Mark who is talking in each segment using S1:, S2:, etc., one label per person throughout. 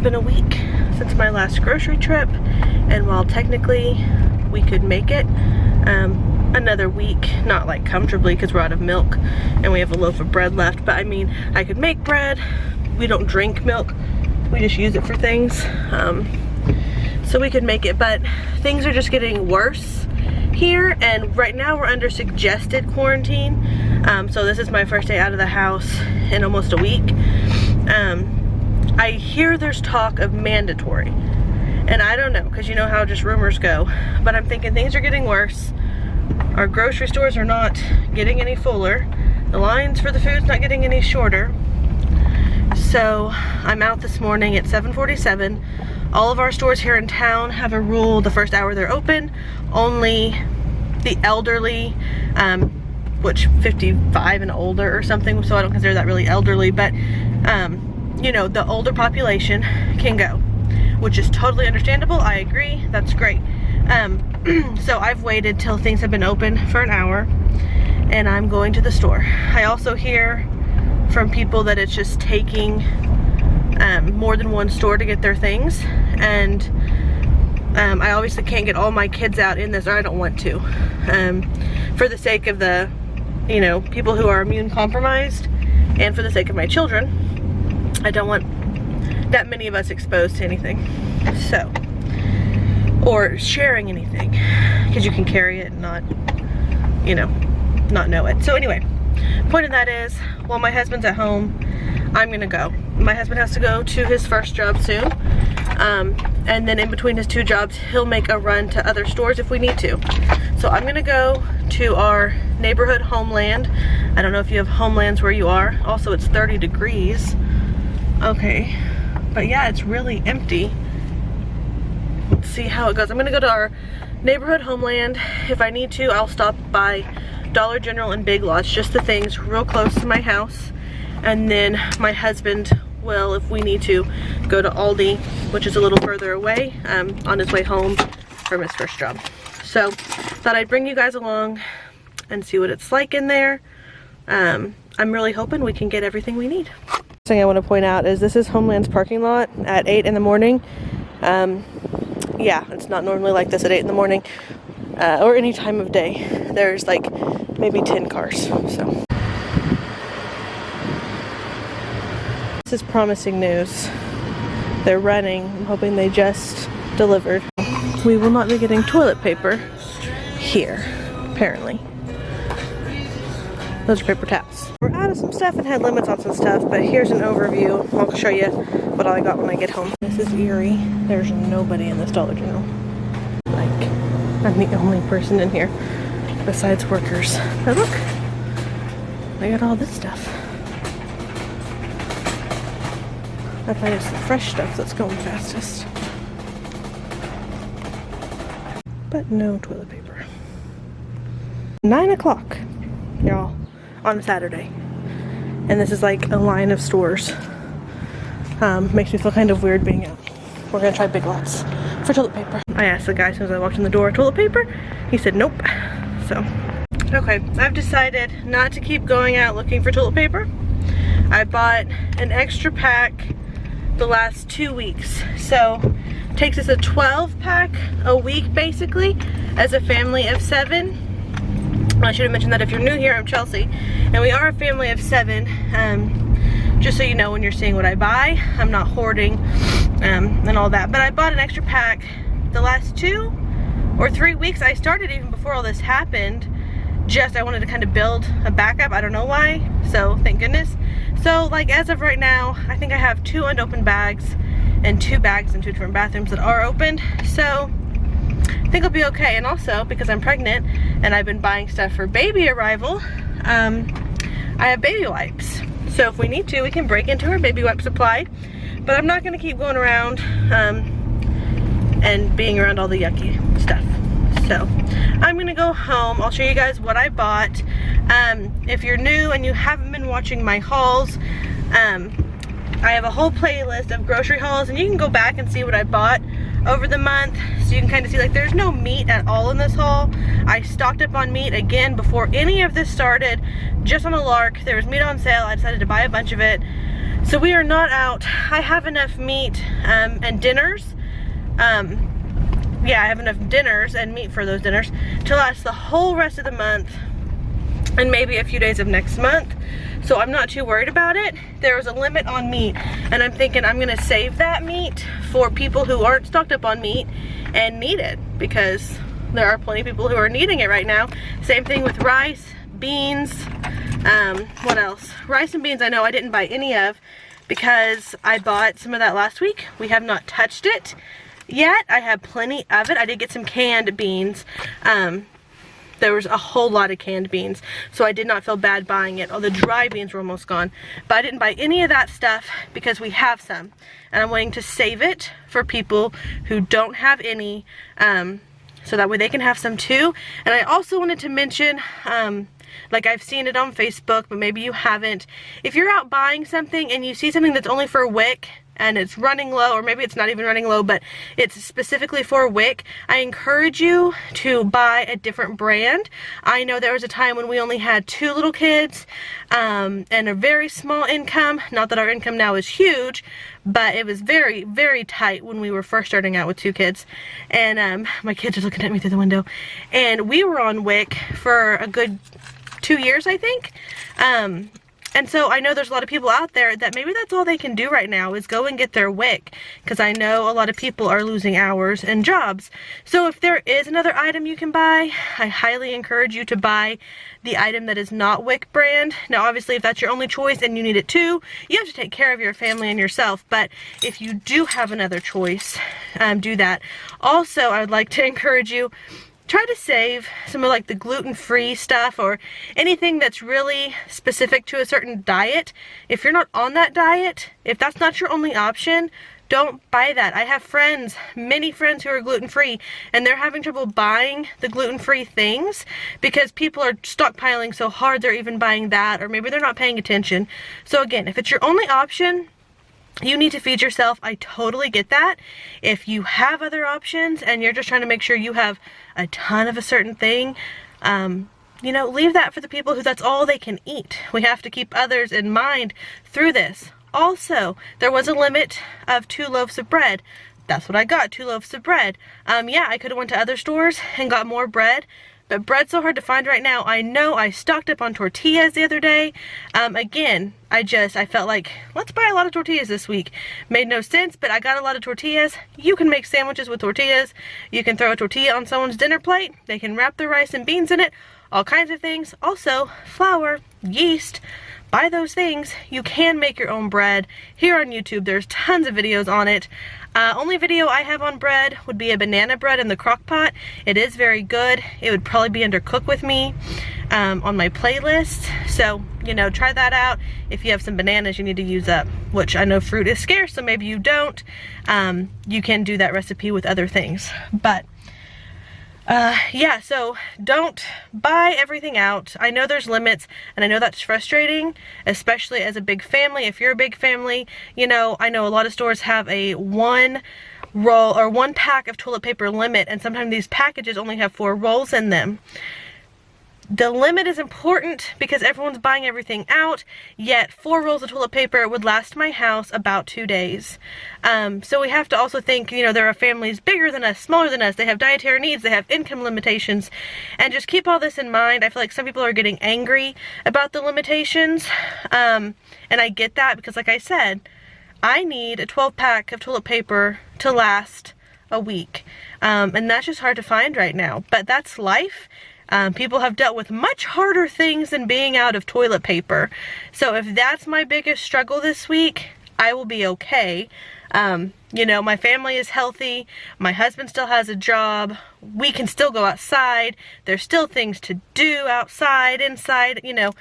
S1: been a week since my last grocery trip, and while technically we could make it another week, not like comfortably because we're out of milk and we have a loaf of bread left, but I mean, I could make bread. We don't drink milk, we just use it for things, so we could make it, but things are just getting worse here, and right now we're under suggested quarantine. So this is my first day out of the house in almost a week. I hear there's talk of mandatory, and I don't know, because you know how just rumors go, but I'm thinking things are getting worse. Our grocery stores are not getting any fuller. The lines for the food's not getting any shorter. So I'm out this morning at 7:47. All of our stores here in town have a rule the first hour they're open. Only the elderly, which 55 and older or something, so I don't consider that really elderly, but you know, the older population can go, which is totally understandable. I agree, that's great. So I've waited till things have been open for an hour, and I'm going to the store. I also hear from people that it's just taking more than one store to get their things, and I obviously can't get all my kids out in this, or I don't want to, for the sake of the, you know, people who are immune compromised, and for the sake of my children. I don't want that many of us exposed to anything, so, or sharing anything, because you can carry it and not, you know, not know it. So anyway, point of that is, while my husband's at home, I'm gonna go. My husband has to go to his first job soon, and then in between his two jobs, he'll make a run to other stores if we need to. So I'm gonna go to our neighborhood Homeland. I don't know if you have Homelands where you are. Also, it's 30 degrees. Okay, but yeah, it's really empty. Let's see how it goes. I'm gonna go to our neighborhood Homeland. If I need to, I'll stop by Dollar General and Big Lots, just the things real close to my house. And then my husband will, if we need to, go to Aldi, which is a little further away, on his way home from his first job. So thought I'd bring you guys along and see what it's like in there. I'm really hoping we can get everything we need. Thing I want to point out is this is Homeland's parking lot at 8 in the morning. Yeah, it's not normally like this at 8 in the morning, or any time of day. There's like maybe 10 cars, so. This is promising news. They're running. I'm hoping they just delivered. We will not be getting toilet paper here, apparently. Those are paper towels. We're out of some stuff and had limits on some stuff, but here's an overview. I'll show you what all I got when I get home. This is Eerie. There's nobody in this Dollar General. Like, I'm the only person in here besides workers. But look, they got all this stuff. I find it's the fresh stuff that's going fastest. But no toilet paper. 9 o'clock, y'all, on a Saturday. And this is like a line of stores. Makes me feel kind of weird being out. We're gonna try Big Lots for toilet paper. I asked the guy as soon as I walked in the door, toilet paper? He said nope. So, okay, I've decided not to keep going out looking for toilet paper. I bought an extra pack the last 2 weeks. So, takes us a 12 pack a week basically as a family of 7. I should have mentioned that if you're new here, I'm Chelsea, and we are a family of 7. Just so you know when you're seeing what I buy, I'm not hoarding and all that. But I bought an extra pack the last 2 or 3 weeks. I started even before all this happened. Just I wanted to kind of build a backup. I don't know why. So thank goodness. So like as of right now, I think I have 2 unopened bags and 2 bags in 2 different bathrooms that are opened. So I think I'll be okay. And also because I'm pregnant and I've been buying stuff for baby arrival, I have baby wipes. So if we need to, we can break into our baby wipe supply. But I'm not gonna keep going around and being around all the yucky stuff. So I'm gonna go home. I'll show you guys what I bought. If you're new and you haven't been watching my hauls, I have a whole playlist of grocery hauls, and you can go back and see what I bought over the month, so you can kind of see, like, there's no meat at all in this haul. I stocked up on meat again before any of this started, just on a lark. There was meat on sale. I decided to buy a bunch of it. So we are not out. I have enough meat and dinners. Yeah, I have enough dinners and meat for those dinners to last the whole rest of the month and maybe a few days of next month. So I'm not too worried about it. There was a limit on meat, and I'm thinking I'm gonna save that meat for people who aren't stocked up on meat and need it, because there are plenty of people who are needing it right now. Same thing with rice, beans, what else? Rice and beans I know I didn't buy any of because I bought some of that last week. We have not touched it yet. I have plenty of it. I did get some canned beans. There was a whole lot of canned beans, so I did not feel bad buying it. All the dry beans were almost gone, but I didn't buy any of that stuff because we have some, and I'm wanting to save it for people who don't have any, so that way they can have some too. And I also wanted to mention, like I've seen it on Facebook, but maybe you haven't. If you're out buying something and you see something that's only for WIC and it's running low, or maybe it's not even running low, but it's specifically for WIC, I encourage you to buy a different brand. I know there was a time when we only had 2 little kids and a very small income. Not that our income now is huge, but it was very, very tight when we were first starting out with 2 kids. And my kids are looking at me through the window. And we were on WIC for a good 2 years, I think. And so I know there's a lot of people out there that maybe that's all they can do right now is go and get their WIC, because I know a lot of people are losing hours and jobs. So if there is another item you can buy, I highly encourage you to buy the item that is not WIC brand. Now obviously if that's your only choice and you need it too, you have to take care of your family and yourself, but if you do have another choice, do that. Also, I would like to encourage you, try to save some of like the gluten-free stuff or anything that's really specific to a certain diet. If you're not on that diet, if that's not your only option, don't buy that. I have friends, many friends who are gluten-free, and they're having trouble buying the gluten-free things because people are stockpiling so hard they're even buying that, or maybe they're not paying attention. So again, if it's your only option, you need to feed yourself. I totally get that. If you have other options and you're just trying to make sure you have a ton of a certain thing, you know, leave that for the people who that's all they can eat. We have to keep others in mind through this. Also, there was a limit of 2 loaves of bread. That's what I got, 2 loaves of bread. Yeah, I could have went to other stores and got more bread, but bread's so hard to find right now. I know I stocked up on tortillas the other day. Again, I felt like, let's buy a lot of tortillas this week. Made no sense, but I got a lot of tortillas. You can make sandwiches with tortillas. You can throw a tortilla on someone's dinner plate. They can wrap their rice and beans in it. All kinds of things. Also, flour, yeast. Buy those things. You can make your own bread. Here on YouTube, there's tons of videos on it. Only video I have on bread would be a banana bread in the crock pot. It is very good. It would probably be under Cook With Me on my playlist. So, you know, try that out. If you have some bananas you need to use up, which I know fruit is scarce, so maybe you don't. You can do that recipe with other things. But yeah, so don't buy everything out. I know there's limits, and I know that's frustrating, especially as a big family. If you're a big family, you know, I know a lot of stores have a 1 roll or 1 pack of toilet paper limit, and sometimes these packages only have 4 rolls in them. The limit is important because everyone's buying everything out, yet 4 rolls of toilet paper would last my house about 2 days. So we have to also think, you know, there are families bigger than us, smaller than us, they have dietary needs, they have income limitations, and just keep all this in mind. I feel like some people are getting angry about the limitations, and I get that because like I said, I need a 12-pack of toilet paper to last a week, and that's just hard to find right now, but that's life. People have dealt with much harder things than being out of toilet paper. So if that's my biggest struggle this week, I will be okay. You know, my family is healthy. My husband still has a job. We can still go outside. There's still things to do outside, inside, you know,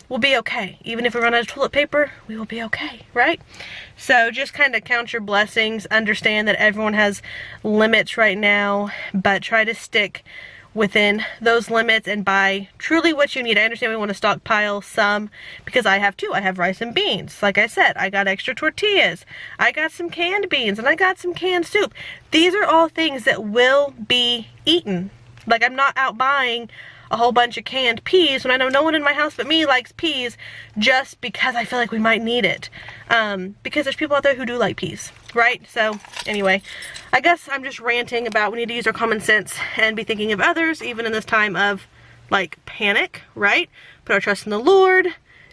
S1: we'll be okay. Even if we run out of toilet paper, we will be okay, right? So just kind of count your blessings. Understand that everyone has limits right now, but try to stick within those limits and buy truly what you need. I understand we want to stockpile some because I have too. I have rice and beans. Like I said, I got extra tortillas. I got some canned beans and I got some canned soup. These are all things that will be eaten. Like I'm not out buying a whole bunch of canned peas when I know no one in my house but me likes peas, just because I feel like we might need it. Because there's people out there who do like peas, right? So anyway, I guess I'm just ranting about we need to use our common sense and be thinking of others, even in this time of like panic, right? Put our trust in the Lord,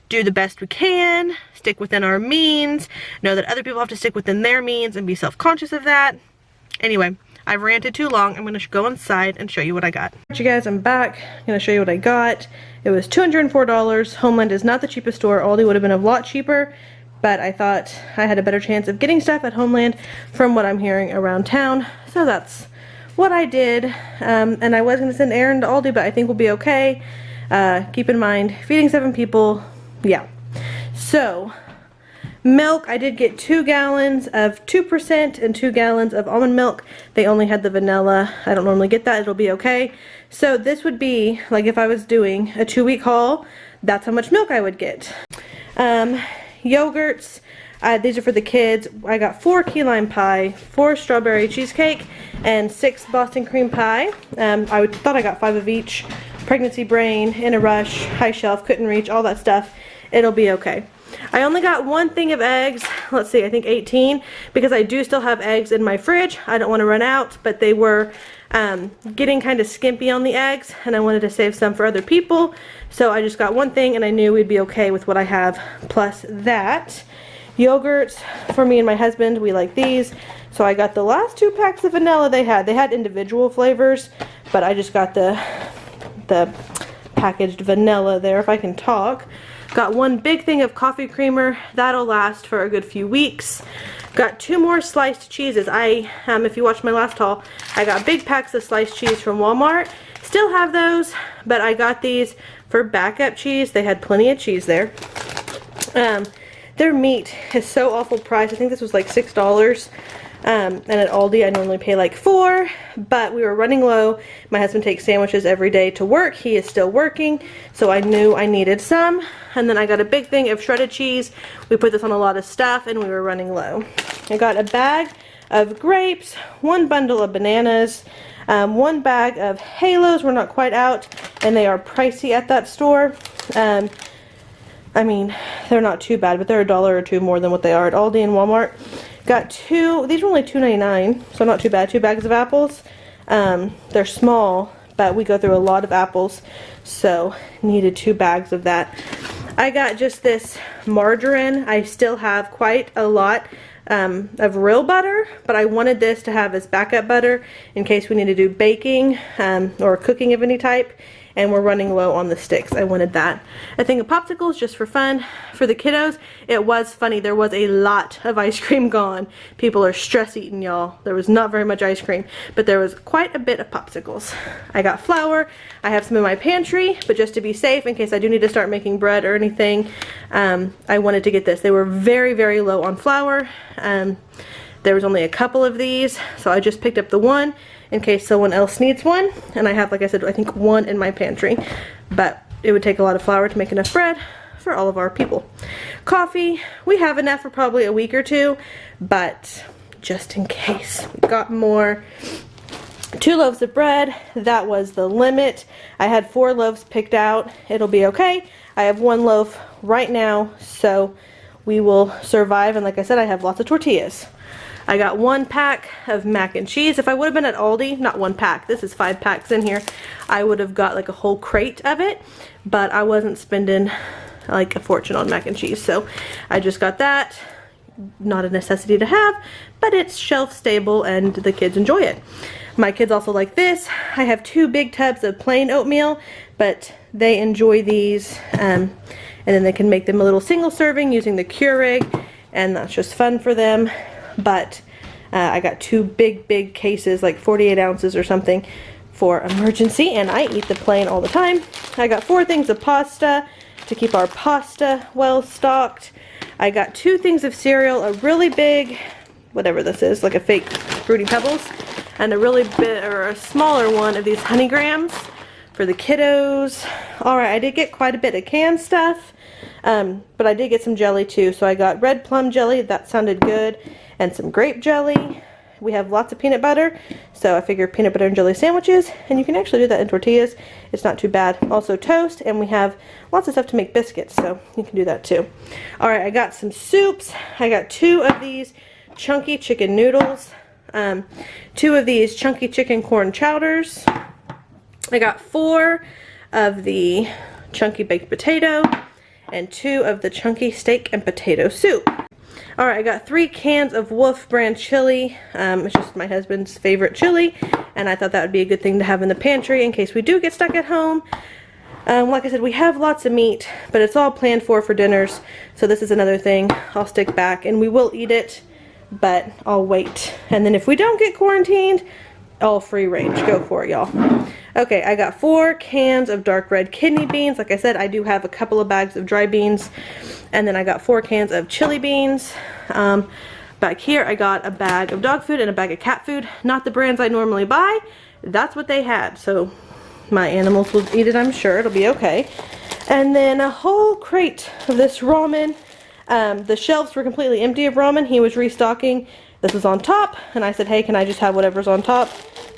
S1: do the best we can, stick within our means, know that other people have to stick within their means and be self-conscious of that. Anyway, I've ranted too long. I'm going to go inside and show you what I got. Alright, you guys, I'm back. I'm going to show you what I got. It was $204. Homeland is not the cheapest store. Aldi would have been a lot cheaper, but I thought I had a better chance of getting stuff at Homeland from what I'm hearing around town. So that's what I did. And I was going to send Aaron to Aldi, but I think we'll be okay. Keep in mind, feeding 7 people, yeah. So, milk, I did get 2 gallons of 2% and 2 gallons of almond milk. They only had the vanilla. I don't normally get that. It'll be okay. So this would be, like if I was doing a 2-week haul, that's how much milk I would get. Yogurts, these are for the kids. I got 4 key lime pie, 4 strawberry cheesecake, and 6 Boston cream pie. I thought I got 5 of each. Pregnancy brain, in a rush, high shelf, couldn't reach, all that stuff. It'll be okay. I only got 1 thing of eggs, let's see, I think 18, because I do still have eggs in my fridge. I don't want to run out, but they were getting kind of skimpy on the eggs, and I wanted to save some for other people. So I just got 1 thing, and I knew we'd be okay with what I have, plus that. Yogurts, for me and my husband, we like these. So I got the last 2 packs of vanilla they had. They had individual flavors, but I just got the packaged vanilla there, if I can talk. Got 1 big thing of coffee creamer. That'll last for a good few weeks. Got 2 more sliced cheeses. If you watched my last haul, I got big packs of sliced cheese from Walmart. Still have those, but I got these for backup cheese. They had plenty of cheese there. Their meat is so awful priced. I think this was like $6. And at Aldi I normally pay like $4, but we were running low. My husband takes sandwiches every day to work. He is still working, so I knew I needed some. And then I got a big thing of shredded cheese. We put this on a lot of stuff and we were running low. I got a bag of grapes, 1 bundle of bananas, 1 bag of Halos. We're not quite out, and they are pricey at that store. I mean, they're not too bad, but they're $1 or $2 more than what they are at Aldi and Walmart. Got 2, these were only $2.99, so not too bad. 2 bags of apples. They're small, but we go through a lot of apples, so needed 2 bags of that. I got just this margarine. I still have quite a lot of real butter, but I wanted this to have as backup butter in case we need to do baking or cooking of any type. And we're running low on the sticks. I wanted that. A thing of popsicles just for fun. For the kiddos, it was funny. There was a lot of ice cream gone. People are stress eating, y'all. There was not very much ice cream, but there was quite a bit of popsicles. I got flour. I have some in my pantry, but just to be safe, in case I do need to start making bread or anything, I wanted to get this. They were very, very low on flour. There was only a couple of these, so I just picked up the 1 in case someone else needs one. And I have, like I said, I think 1 in my pantry, but it would take a lot of flour to make enough bread for all of our people. Coffee, we have enough for probably a week or 2, but just in case. We got more. 2 loaves of bread, that was the limit. I had 4 loaves picked out. It'll be okay. I have 1 loaf right now, so we will survive. And like I said, I have lots of tortillas. I got 1 pack of mac and cheese. If I would have been at Aldi, not 1 pack, this is 5 packs in here, I would have got like a whole crate of it, but I wasn't spending like a fortune on mac and cheese, so I just got that. Not a necessity to have, but it's shelf stable and the kids enjoy it. My kids also like this. I have 2 big tubs of plain oatmeal, but they enjoy these, and then they can make them a little single serving using the Keurig, and that's just fun for them. But I got 2 big cases, like 48 ounces or something, for emergency, and I eat the plain all the time. I got 4 things of pasta to keep our pasta well stocked. I got 2 things of cereal, a really big, whatever this is, like a fake Fruity Pebbles, and a really big, or a smaller one of these Honey Grams for the kiddos. Alright, I did get quite a bit of canned stuff, but I did get some jelly too. So I got red plum jelly, that sounded good, and some grape jelly. we have lots of peanut butter, so I figure peanut butter and jelly sandwiches, and you can actually do that in tortillas. It's not too bad. Also toast, and we have lots of stuff to make biscuits, so you can do that too. All right, I got some soups. I got 2 of these chunky chicken noodles, 2 of these chunky chicken corn chowders. I got 4 of the chunky baked potato, and 2 of the chunky steak and potato soup. Alright, I got 3 cans of Wolf brand chili. It's just my husband's favorite chili, and I thought that would be a good thing to have in the pantry in case we do get stuck at home. Like I said, we have lots of meat, but it's all planned for dinners, so this is another thing. I'll stick back, and we will eat it, but I'll wait. And then if we don't get quarantined, all free range. Go for it, y'all. Okay, I got 4 cans of dark red kidney beans. Like I said, I do have a couple of bags of dry beans. And then I got 4 cans of chili beans. Back here, I got a bag of dog food and a bag of cat food. Not the brands I normally buy. That's what they had. So my animals will eat it, I'm sure. It'll be okay. And then a whole crate of this ramen. The shelves were completely empty of ramen. He was restocking. This was on top, and I said, hey, can I just have whatever's on top?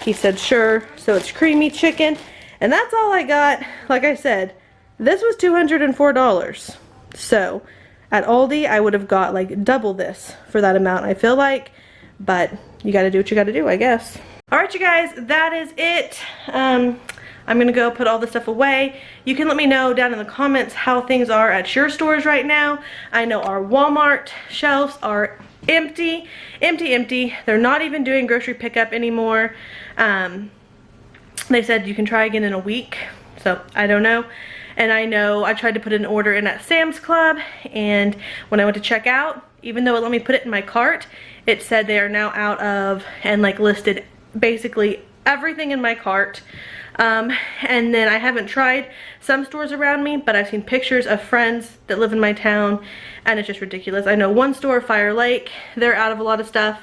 S1: He said, sure. So it's creamy chicken, and that's all I got. Like I said, this was $204. So at Aldi, I would have got like double this for that amount, I feel like, but you gotta do what you gotta do, I guess. All right, you guys, that is it. I'm gonna go put all this stuff away. You can let me know down in the comments how things are at your stores right now. I know our Walmart shelves are empty. They're not even doing grocery pickup anymore. They said you can try again in a week, so I don't know. And I know I tried to put an order in at Sam's Club, and when I went to check out, even though it let me put it in my cart, it said they are now out of, and like listed basically everything in my cart. And then I haven't tried some stores around me, but I've seen pictures of friends that live in my town, and it's just ridiculous. I know one store, Fire Lake, they're out of a lot of stuff,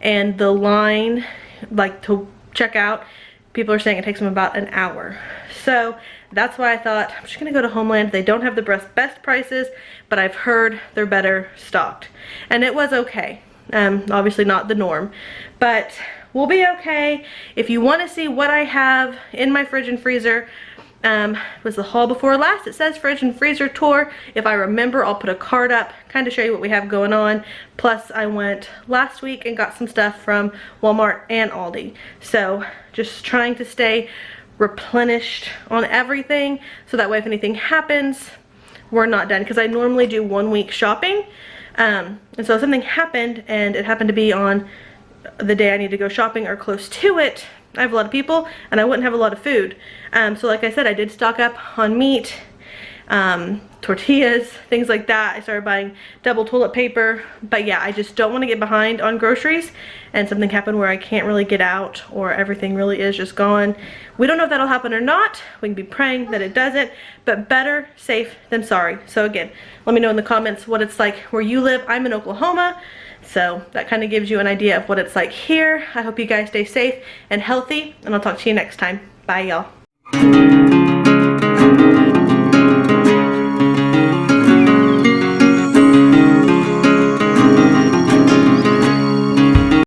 S1: and the line, like to check out, people are saying it takes them about an hour. So that's why I thought I'm just gonna go to Homeland. They don't have the best prices, but I've heard they're better stocked, and it was okay. Obviously not the norm, but we'll be okay. If you want to see what I have in my fridge and freezer, was the haul before last. It says fridge and freezer tour. If I remember, I'll put a card up, kind of show you what we have going on. Plus, I went last week and got some stuff from Walmart and Aldi. So just trying to stay replenished on everything, so that way if anything happens, we're not done. Because I normally do 1 week shopping. And so if something happened, and it happened to be on the day I need to go shopping or close to it, I have a lot of people and I wouldn't have a lot of food. So like I said, I did stock up on meat, tortillas, things like that. I started buying double toilet paper, but yeah, I just don't want to get behind on groceries and something happened where I can't really get out, or everything really is just gone. We don't know if that'll happen or not. We can be praying that it doesn't, but better safe than sorry. So again, let me know in the comments what it's like where you live. I'm in Oklahoma, so that kind of gives you an idea of what it's like here. I hope you guys stay safe and healthy, and I'll talk to you next time. Bye, y'all.